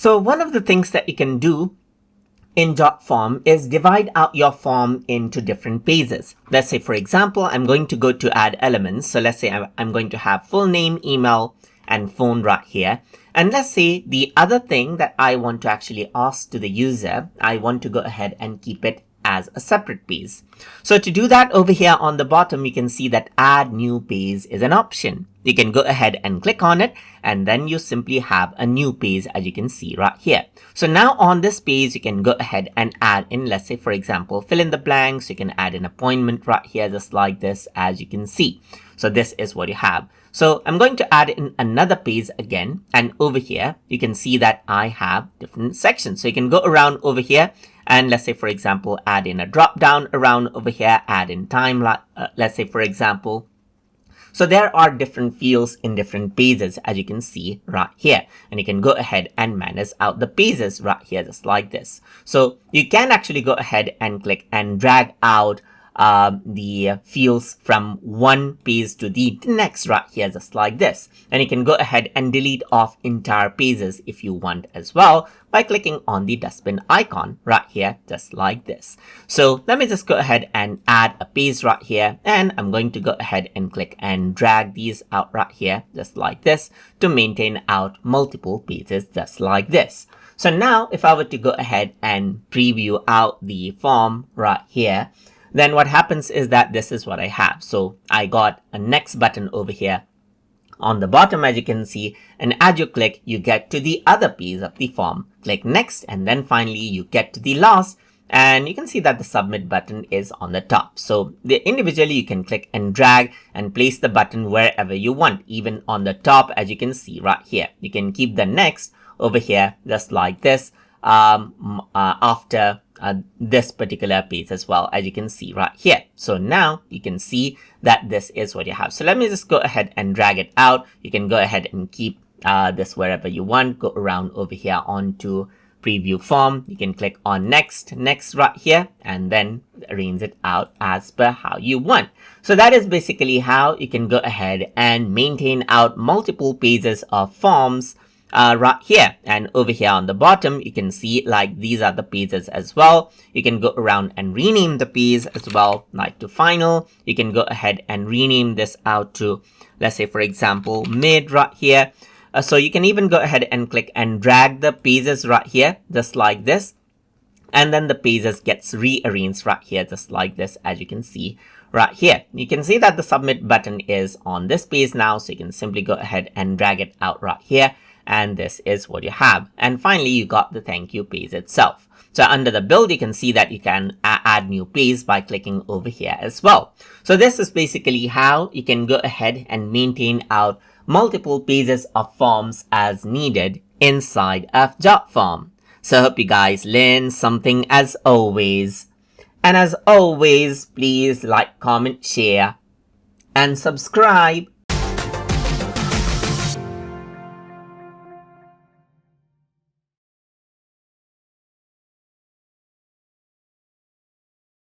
So one of the things that you can do in Jotform is divide out your form into different pages. Let's say, for example, I'm going to go to add elements. So let's say I'm going to have full name, email, and phone right here. And let's say the other thing that I want to actually ask to the user, I want to go ahead and keep it as a separate page. So to do that, over here on the bottom, you can see that add new page is an option. You can go ahead and click on it, and then you simply have a new page, as you can see right here. So now on this page, you can go ahead and add in, let's say, for example, fill in the blanks. You can add an appointment right here, just like this, as you can see. So this is what you have. So I'm going to add in another page again, and over here, you can see that I have different sections. So you can go around over here, and let's say, for example, add in a drop down around over here, add in time, let's say, for example. So there are different fields in different pages, as you can see right here. And you can go ahead and manage out the pages right here, just like this. So you can actually go ahead and click and drag out the fields from one page to the next right here, just like this. And you can go ahead and delete off entire pages if you want as well by clicking on the dustbin icon right here, just like this. So let me just go ahead and add a page right here, and I'm going to go ahead and click and drag these out right here, just like this, to maintain out multiple pages, just like this. So now if I were to go ahead and preview out the form right here, then what happens is that this is what I have. So I got a next button over here on the bottom, as you can see, and as you click, you get to the other piece of the form. Click next, and then finally you get to the last, and you can see that the submit button is on the top. So individually you can click and drag and place the button wherever you want, even on the top, as you can see right here. You can keep the next over here, just like this, after this particular page as well, as you can see right here. So now you can see that this is what you have. So let me just go ahead and drag it out. You can go ahead and keep this wherever you want. Go around over here onto preview form. You can click on next right here, and then arrange it out as per how you want. So that is basically how you can go ahead and maintain out multiple pages of forms right here. And over here on the bottom, you can see like these are the pages as well. You can go around and rename the page as well, like to final. You can go ahead and rename this out to, let's say, for example, mid right here. So you can even go ahead and click and drag the pages right here, just like this. And then the pages gets rearranged right here, just like this, as you can see right here. You can see that the submit button is on this page now. So you can simply go ahead and drag it out right here. And this is what you have. And finally, you got the thank you page itself. So under the build, you can see that you can add new page by clicking over here as well. So this is basically how you can go ahead and maintain out multiple pages of forms as needed inside of Jotform. So I hope you guys learned something as always. And as always, please like, comment, share, and subscribe.